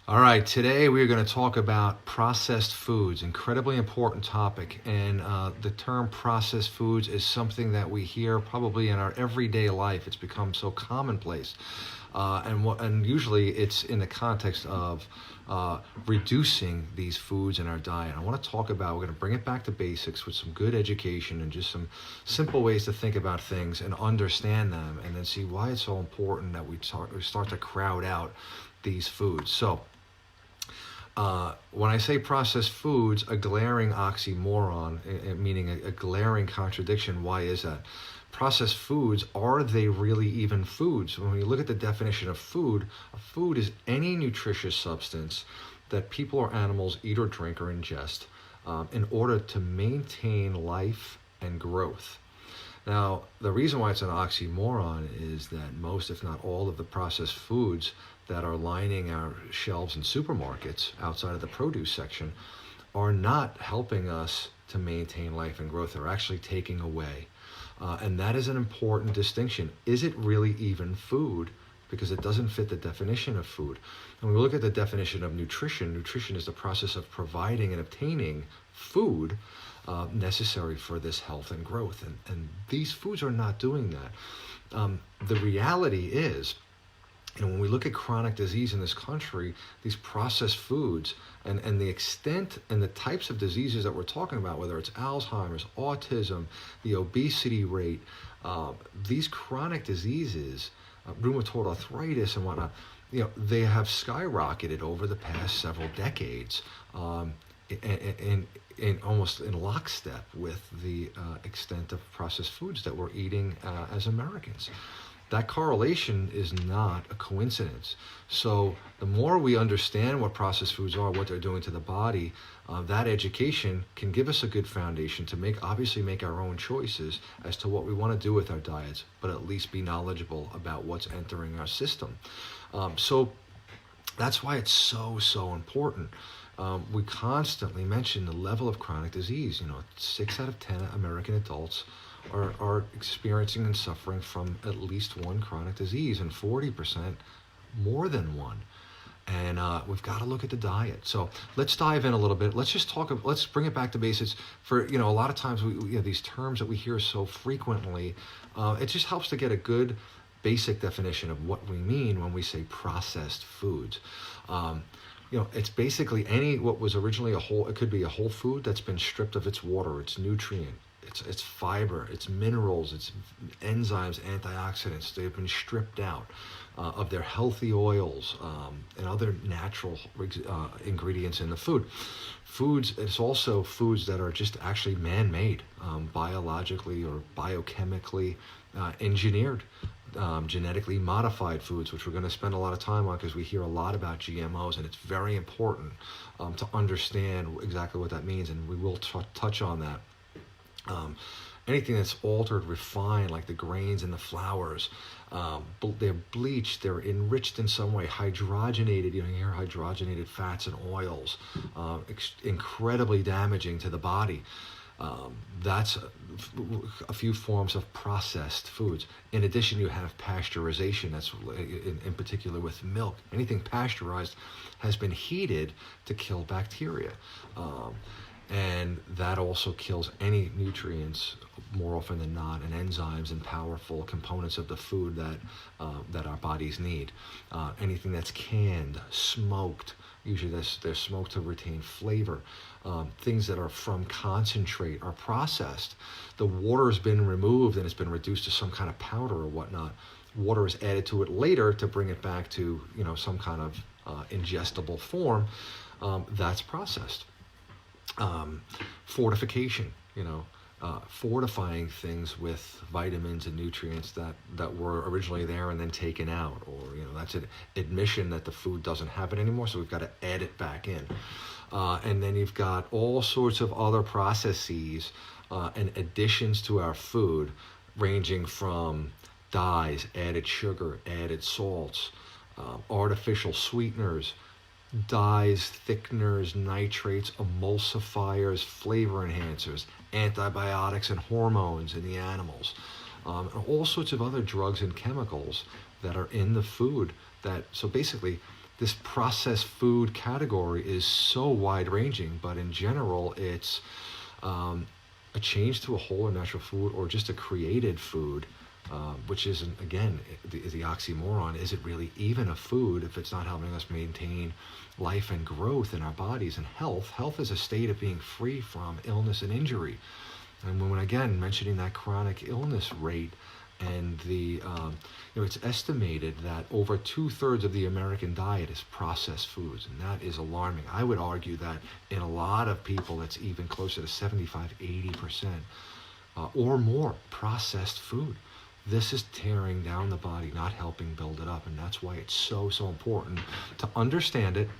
All right, today we are going to talk about processed foods, incredibly important topic. And the term processed foods is something that we hear probably in our everyday life. It's become so commonplace. And usually it's in the context of reducing these foods in our diet. I want to talk about, we're going to bring it back to basics with some good education and just some simple ways to think about things and understand them, and then see why it's so important that we start to crowd out these foods. So, when I say processed foods, a glaring oxymoron, meaning a glaring contradiction. Why is that? Processed foods, are they really even foods? When you look at the definition of food, a food is any nutritious substance that people or animals eat or drink or ingest in order to maintain life and growth. Now, the reason why it's an oxymoron is that most, if not all, of the processed foods that are lining our shelves in supermarkets outside of the produce section are not helping us to maintain life and growth. They're actually taking away. And that is an important distinction. Is it really even food? Because it doesn't fit the definition of food. And when we look at the definition of nutrition, nutrition is the process of providing and obtaining food necessary for this health and growth. And these foods are not doing that. The reality is, when we look at chronic disease in this country, these processed foods and the extent and the types of diseases that we're talking about, whether it's Alzheimer's, autism, the obesity rate, these chronic diseases, rheumatoid arthritis and whatnot, they have skyrocketed over the past several decades, in almost in lockstep with the extent of processed foods that we're eating as Americans. That correlation is not a coincidence. So the more we understand what processed foods are, what they're doing to the body, that education can give us a good foundation to make our own choices as to what we want to do with our diets, but at least be knowledgeable about what's entering our system. So that's why it's so important. We constantly mention the level of chronic disease. 6 out of 10 American adults are experiencing and suffering from at least one chronic disease, and 40% more than one. And we've got to look at the diet. So let's dive in a little bit. Let's bring it back to basics. For a lot of times we these terms that we hear so frequently, it just helps to get a good basic definition of what we mean when we say processed foods. It's basically what was originally it could be a whole food that's been stripped of its water, its nutrient, its fiber, its minerals, its enzymes, antioxidants. They've been stripped out of their healthy oils and other natural ingredients in the food. It's also foods that are just actually man-made, biologically or biochemically engineered. Genetically modified foods, which we're going to spend a lot of time on because we hear a lot about GMOs, and it's very important to understand exactly what that means, and we will touch on that. Anything that's altered, refined, like the grains and the flours, they're bleached, they're enriched in some way, hydrogenated. You hear hydrogenated fats and oils, incredibly damaging to the body. That's a few forms of processed foods. In addition, you have pasteurization. That's in particular with milk. Anything pasteurized has been heated to kill bacteria. And that also kills any nutrients more often than not, and enzymes and powerful components of the food that our bodies need. Anything that's canned, smoked, usually they're smoked to retain flavor. Things that are from concentrate are processed. The water has been removed and it's been reduced to some kind of powder or whatnot. Water is added to it later to bring it back to some kind of ingestible form. That's processed. Fortification, fortifying things with vitamins and nutrients that were originally there and then taken out, or that's an admission that the food doesn't have it anymore, so we've got to add it back in. And then you've got all sorts of other processes and additions to our food, ranging from dyes, added sugar, added salts, artificial sweeteners, dyes, thickeners, nitrates, emulsifiers, flavor enhancers, antibiotics and hormones in the animals, and all sorts of other drugs and chemicals that are in the food. So basically, this processed food category is so wide-ranging, but in general, it's a change to a whole or natural food, or just a created food, which isn't, again, the oxymoron. Is it really even a food if it's not helping us maintain life and growth in our bodies and health? Health is a state of being free from illness and injury. And when, again, mentioning that chronic illness rate, and it's estimated that over 2/3 of the American diet is processed foods, and that is alarming. I would argue that in a lot of people, it's even closer to 75-80% or more processed food. This is tearing down the body, not helping build it up, and that's why it's so important to understand it.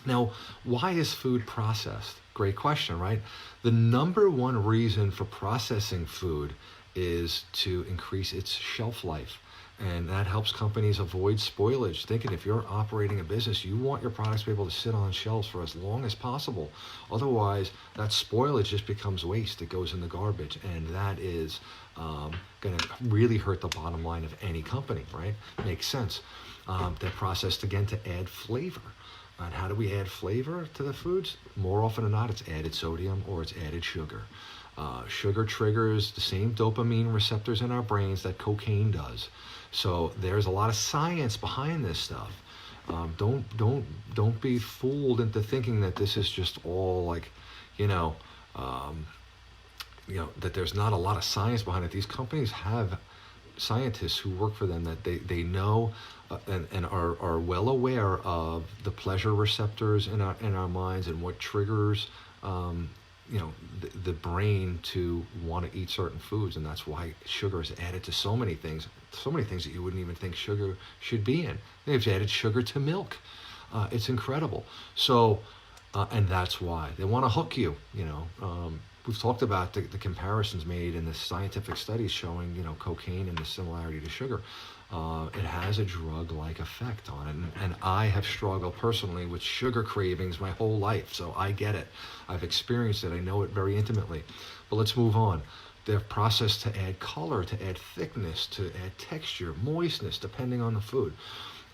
Now, why is food processed? Great question, right? The number one reason for processing food is to increase its shelf life. And that helps companies avoid spoilage. Thinking, if you're operating a business, you want your products to be able to sit on shelves for as long as possible. Otherwise, that spoilage just becomes waste. It goes in the garbage. And that is going to really hurt the bottom line of any company, right? Makes sense. They're processed, again, to add flavor. And how do we add flavor to the foods? More often than not, it's added sodium or it's added sugar. Sugar triggers the same dopamine receptors in our brains that cocaine does. So there's a lot of science behind this stuff. Don't be fooled into thinking that this is just all like, that there's not a lot of science behind it. These companies have scientists who work for them that they know and are well aware of the pleasure receptors in our minds and what triggers the brain to want to eat certain foods. And that's why sugar is added to so many things that you wouldn't even think sugar should be in. They've added sugar to milk. It's incredible. So and that's why they want to hook you. We've talked about the comparisons made in the scientific studies showing cocaine and the similarity to sugar. It has a drug-like effect on it. And I have struggled personally with sugar cravings my whole life, so I get it. I've experienced it. I know it very intimately. But let's move on. They're processed to add color, to add thickness, to add texture, moistness, depending on the food,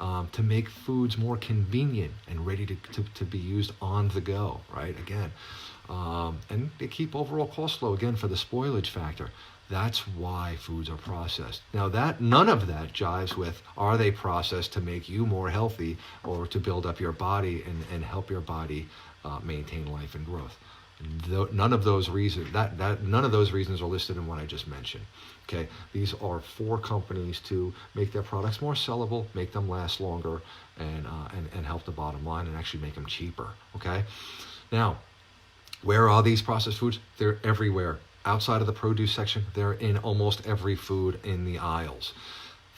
to make foods more convenient and ready to be used on the go, right? Again. And they keep overall cost low, again, for the spoilage factor. That's why foods are processed. Now, none of that jives with, are they processed to make you more healthy or to build up your body and help your body maintain life and growth? None of those reasons are listed in what I just mentioned. Okay, these are for companies to make their products more sellable, make them last longer, and help the bottom line and actually make them cheaper. Okay, now, where are these processed foods? They're everywhere. Outside of the produce section, they're in almost every food in the aisles.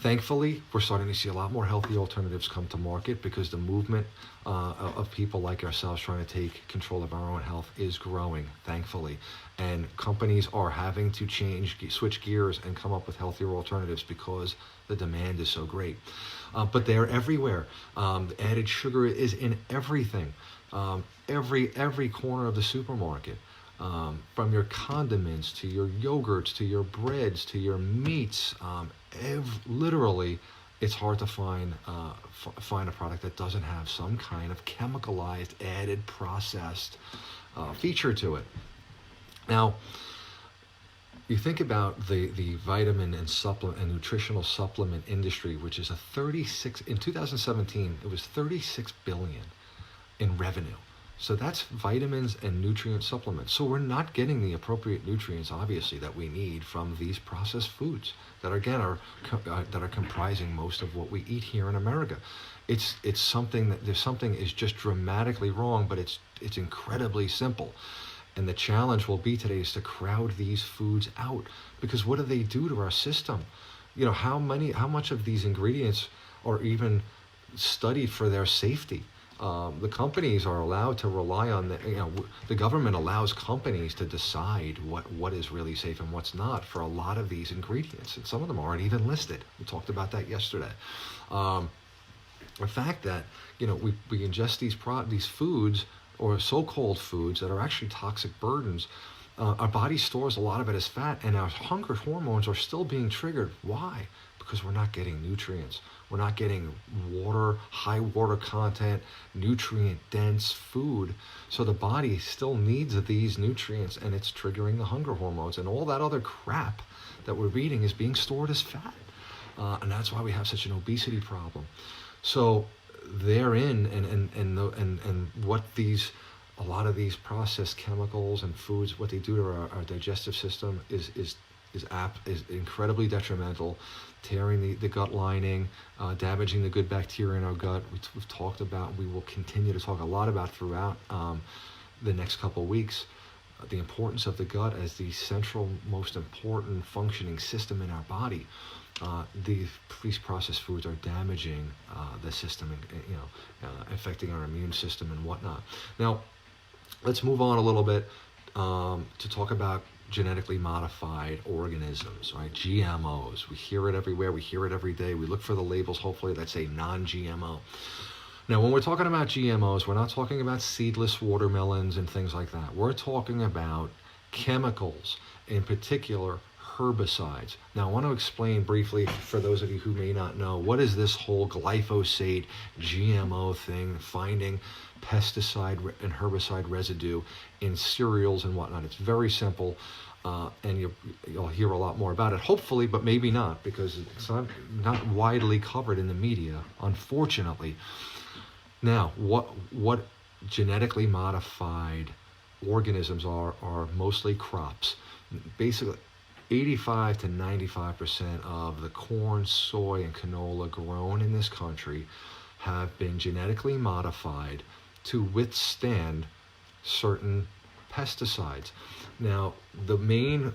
Thankfully, we're starting to see a lot more healthy alternatives come to market because the movement of people like ourselves trying to take control of our own health is growing, thankfully. And companies are having to switch gears and come up with healthier alternatives because the demand is so great. But they're everywhere. Added sugar is in everything. Every corner of the supermarket. From your condiments to your yogurts to your breads to your meats, literally, it's hard to find a product that doesn't have some kind of chemicalized, added, processed feature to it. Now, you think about the vitamin and supplement and nutritional supplement industry, which is in 2017, it was $36 billion in revenue. So that's vitamins and nutrient supplements. So we're not getting the appropriate nutrients, obviously, that we need from these processed foods that, again, are comprising most of what we eat here in America. It's something that something is just dramatically wrong, but it's incredibly simple. And the challenge will be today is to crowd these foods out, because what do they do to our system? How much of these ingredients are even studied for their safety? The companies are allowed to rely on the government allows companies to decide what is really safe and what's not for a lot of these ingredients, and some of them aren't even listed. We talked about that yesterday. The fact that we ingest these foods, or so-called foods, that are actually toxic burdens. Our body stores a lot of it as fat, and our hunger hormones are still being triggered. Why? Because we're not getting nutrients. We're not getting water, high water content, nutrient dense food. So the body still needs these nutrients, and it's triggering the hunger hormones, and all that other crap that we're eating is being stored as fat. And that's why we have such an obesity problem. So therein, and what a lot of these processed chemicals and foods, what they do to our digestive system is incredibly detrimental, tearing the gut lining, damaging the good bacteria in our gut. We've talked about, we will continue to talk a lot about throughout the next couple of weeks, the importance of the gut as the central, most important functioning system in our body. These processed foods are damaging the system, and affecting our immune system and whatnot. Now, let's move on a little bit to talk about genetically modified organisms, right? GMOs. We hear it everywhere. We hear it every day. We look for the labels, hopefully, that say non-GMO. Now, when we're talking about GMOs, we're not talking about seedless watermelons and things like that. We're talking about chemicals, in particular herbicides. Now, I want to explain briefly, for those of you who may not know, what is this whole glyphosate GMO thing, finding pesticide and herbicide residue in cereals and whatnot. It's very simple, and you'll hear a lot more about it, hopefully, but maybe not, because it's not widely covered in the media, unfortunately. Now, what genetically modified organisms are mostly crops. Basically, 85 to 95% of the corn, soy, and canola grown in this country have been genetically modified to withstand certain pesticides. Now, the main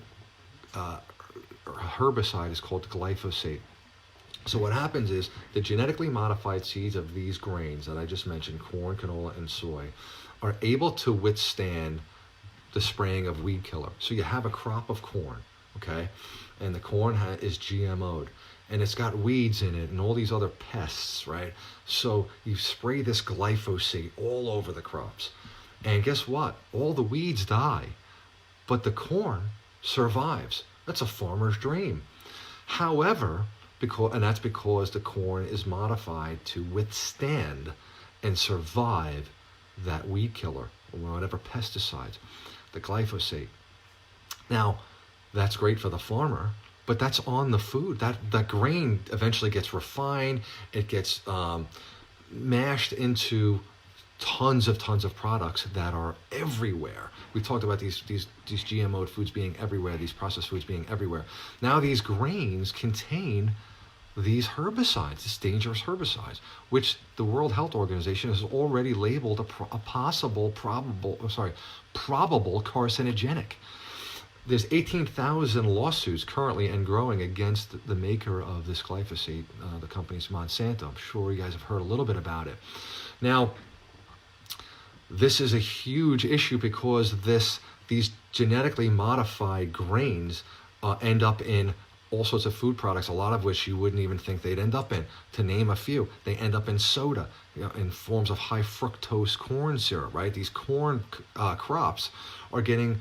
herbicide is called glyphosate. So what happens is the genetically modified seeds of these grains that I just mentioned, corn, canola, and soy, are able to withstand the spraying of weed killer. So you have a crop of corn, okay, and the corn is GMO'd, and it's got weeds in it and all these other pests, right? So you spray this glyphosate all over the crops, and guess what? All the weeds die, but the corn survives. That's a farmer's dream. However, that's because the corn is modified to withstand and survive that weed killer or whatever pesticides, the glyphosate. Now, that's great for the farmer, but that's on the food. That grain eventually gets refined. It gets mashed into tons of products that are everywhere. We talked about these GMO foods being everywhere, these processed foods being everywhere. Now these grains contain these herbicides, these dangerous herbicides, which the World Health Organization has already labeled a probable carcinogenic. There's 18,000 lawsuits currently and growing against the maker of this glyphosate, the company's Monsanto. I'm sure you guys have heard a little bit about it. Now, this is a huge issue because these genetically modified grains end up in all sorts of food products, a lot of which you wouldn't even think they'd end up in. To name a few, they end up in soda, in forms of high fructose corn syrup, right? These corn crops are getting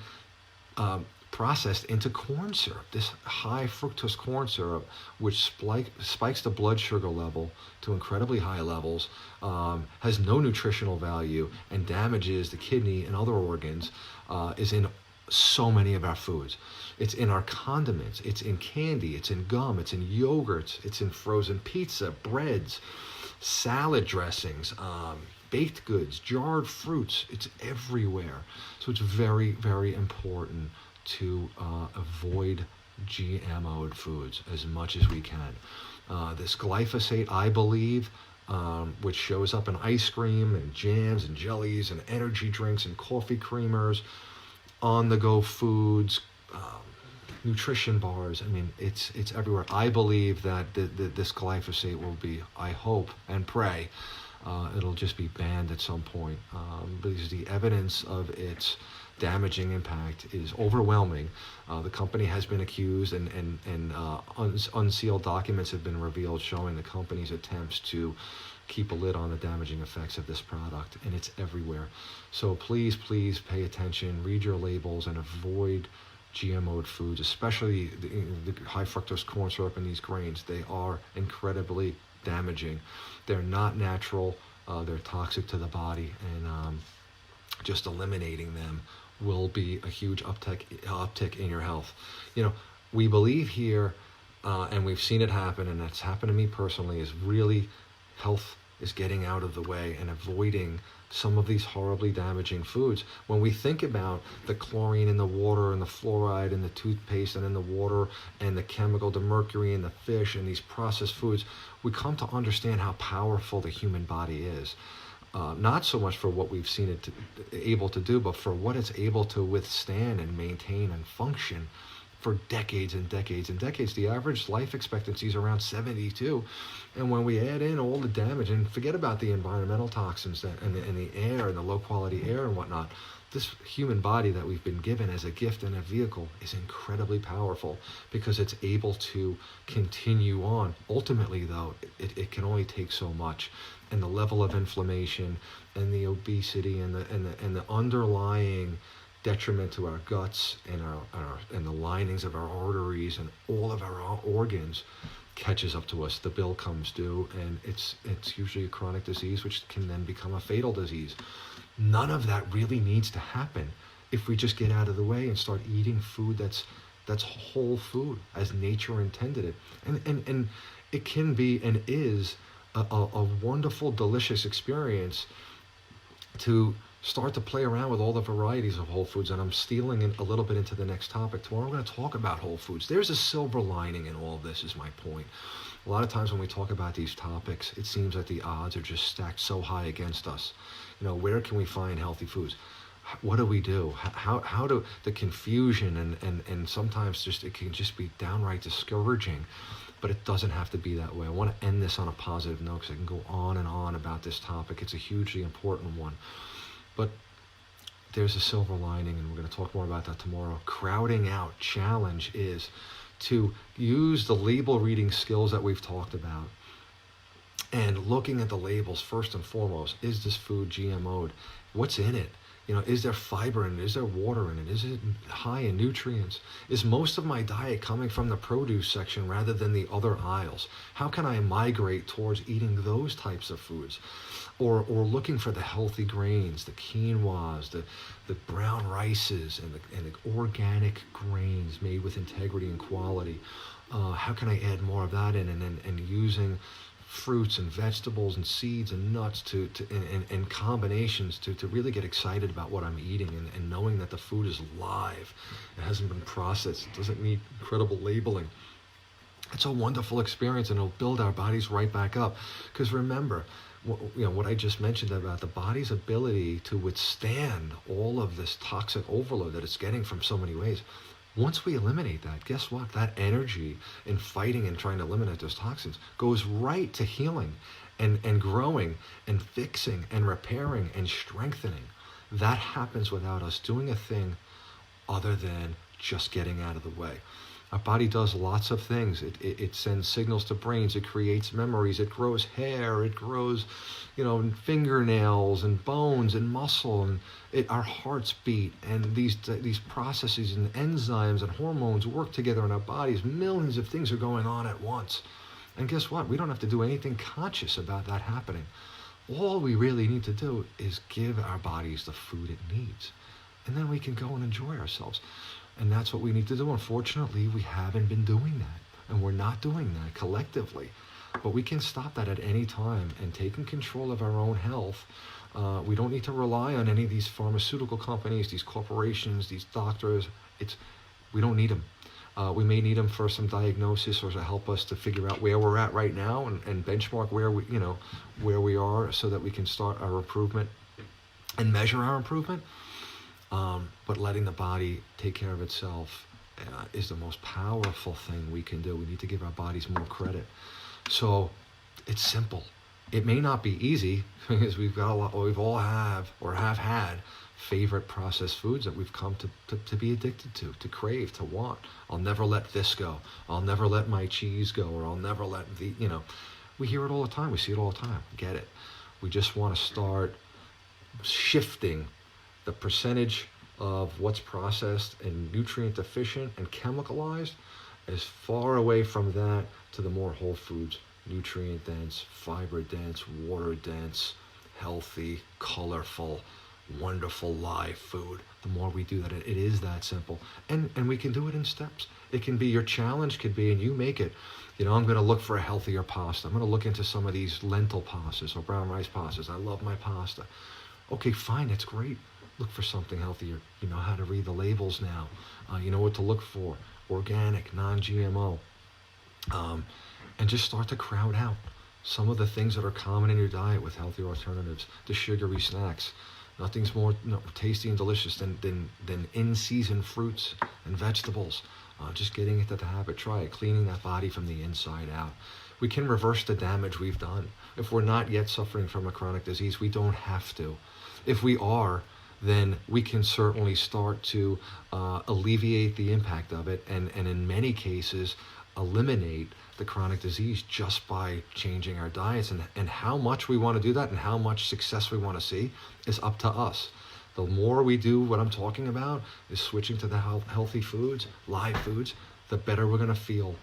processed into corn syrup, this high fructose corn syrup, which spikes the blood sugar level to incredibly high levels, has no nutritional value, and damages the kidney and other organs, is in so many of our foods. It's in our condiments, it's in candy, it's in gum, it's in yogurts, it's in frozen pizza, breads, salad dressings, baked goods, jarred fruits. It's everywhere. So it's very, very important to avoid GMO'd foods as much as we can. This glyphosate, I believe, which shows up in ice cream and jams and jellies and energy drinks and coffee creamers, on-the-go foods, nutrition bars. I mean, it's everywhere. I believe that this glyphosate will be, I hope and pray, it'll just be banned at some point, because the evidence of its damaging impact is overwhelming. The company has been accused, and unsealed documents have been revealed showing the company's attempts to keep a lid on the damaging effects of this product, and it's everywhere. So please pay attention, read your labels, and avoid GMO'd foods, especially the high fructose corn syrup and these grains. They are incredibly damaging. They're not natural. They're toxic to the body, and just eliminating them will be a huge uptick in your health. We believe here, and we've seen it happen, and that's happened to me personally, is really health is getting out of the way and avoiding some of these horribly damaging foods. When we think about the chlorine in the water and the fluoride in the toothpaste and in the water and the chemical, the mercury in the fish and these processed foods, we come to understand how powerful the human body is. Not so much for what we've seen it able to do, but for what it's able to withstand and maintain and function for decades and decades and decades. The average life expectancy is around 72. And when we add in all the damage, and forget about the environmental toxins and the air and the low quality air and whatnot, this human body that we've been given as a gift and a vehicle is incredibly powerful because it's able to continue on. Ultimately, though, it can only take so much. And the level of inflammation and the obesity and the underlying detriment to our guts and the linings of our arteries and all of our organs catches up to us. The bill comes due, and it's usually a chronic disease, which can then become a fatal disease. None of that really needs to happen if we just get out of the way and start eating food that's whole food as nature intended it. And it can be and is a wonderful, delicious experience to start to play around with all the varieties of whole foods. And I'm stealing a little bit into the next topic. Tomorrow we're going to talk about whole foods. There's a silver lining in all of this, is my point. A lot of times when we talk about these topics, it seems that the odds are just stacked so high against us. Where can we find healthy foods? What do we do? How do the confusion and sometimes it can just be downright discouraging. But it doesn't have to be that way. I want to end this on a positive note because I can go on and on about this topic. It's a hugely important one. But there's a silver lining, and we're going to talk more about that tomorrow. Crowding out challenge is to use the label reading skills that we've talked about and looking at the labels first and foremost. Is this food GMO'd? What's in it? Is there fiber in it? Is there water in it? Is it high in nutrients? Is most of my diet coming from the produce section rather than the other aisles? How can I migrate towards eating those types of foods? Or looking for the healthy grains, the quinoas, the brown rices, and the organic grains made with integrity and quality. How can I add more of that in, and using fruits and vegetables and seeds and nuts and combinations to really get excited about what I'm eating and knowing that the food is live. It hasn't been processed. It doesn't need incredible labeling. It's a wonderful experience, and it'll build our bodies right back up. Because remember, what I just mentioned about the body's ability to withstand all of this toxic overload that it's getting from so many ways. Once we eliminate that, guess what? That energy in fighting and trying to eliminate those toxins goes right to healing and growing and fixing and repairing and strengthening. That happens without us doing a thing other than just getting out of the way. Our body does lots of things. It sends signals to brains. It creates memories. It grows hair. It grows, fingernails and bones and muscle. And our hearts beat. And these processes and enzymes and hormones work together in our bodies. Millions of things are going on at once. And guess what? We don't have to do anything conscious about that happening. All we really need to do is give our bodies the food it needs. And then we can go and enjoy ourselves. And that's what we need to do. Unfortunately, we haven't been doing that. And we're not doing that collectively. But we can stop that at any time and taking control of our own health. We don't need to rely on any of these pharmaceutical companies, these corporations, these doctors. We don't need them. We may need them for some diagnosis or to help us to figure out where we're at right now and benchmark where we are so that we can start our improvement and measure our improvement. But letting the body take care of itself is the most powerful thing we can do. We need to give our bodies more credit. So it's simple. It may not be easy because we've all have had favorite processed foods that we've come to be addicted to crave, to want. I'll never let this go. I'll never let my cheese go, or I'll never let we hear it all the time. We see it all the time. Get it. We just want to start shifting the percentage of what's processed and nutrient deficient and chemicalized as far away from that to the more whole foods, nutrient dense, fiber dense, water dense, healthy, colorful, wonderful live food. The more we do that, it is that simple. And we can do it in steps. It can be, your challenge could be, and you make it, I'm going to look for a healthier pasta. I'm going to look into some of these lentil pastas or brown rice pastas. I love my pasta. Okay, fine, that's great. Look for something healthier. You know how to read the labels now. You know what to look for. Organic, non-GMO. And just start to crowd out some of the things that are common in your diet with healthier alternatives. The sugary snacks. Nothing's more tasty and delicious than in-season fruits and vegetables. Just getting into the habit. Try it. Cleaning that body from the inside out. We can reverse the damage we've done. If we're not yet suffering from a chronic disease, we don't have to. If we are, then we can certainly start to alleviate the impact of it, and in many cases eliminate the chronic disease just by changing our diets. And how much we want to do that and how much success we want to see is up to us. The more we do what I'm talking about, is switching to the healthy foods, live foods, the better we're going to feel,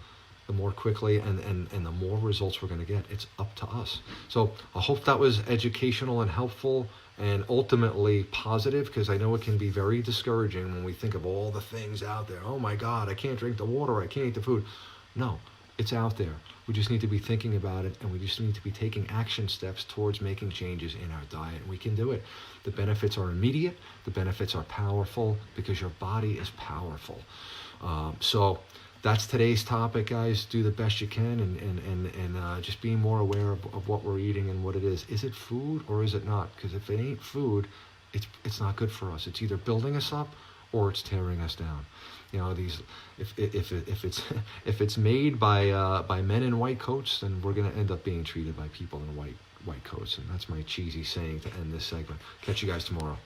the more quickly and the more results we're going to get. It's up to us. So I hope that was educational and helpful and ultimately positive, because I know it can be very discouraging when we think of all the things out there. Oh my God, I can't drink the water, I can't eat the food. No, it's out there. We just need to be thinking about it, and we just need to be taking action steps towards making changes in our diet. And we can do it. The benefits are immediate. The benefits are powerful, because your body is powerful. So that's today's topic, guys. Do the best you can, and just being more aware of what we're eating and what it is. Is it food or is it not? Because if it ain't food, it's not good for us. It's either building us up or it's tearing us down. If it's made by men in white coats, then we're going to end up being treated by people in white coats. And that's my cheesy saying to end this segment. Catch you guys tomorrow.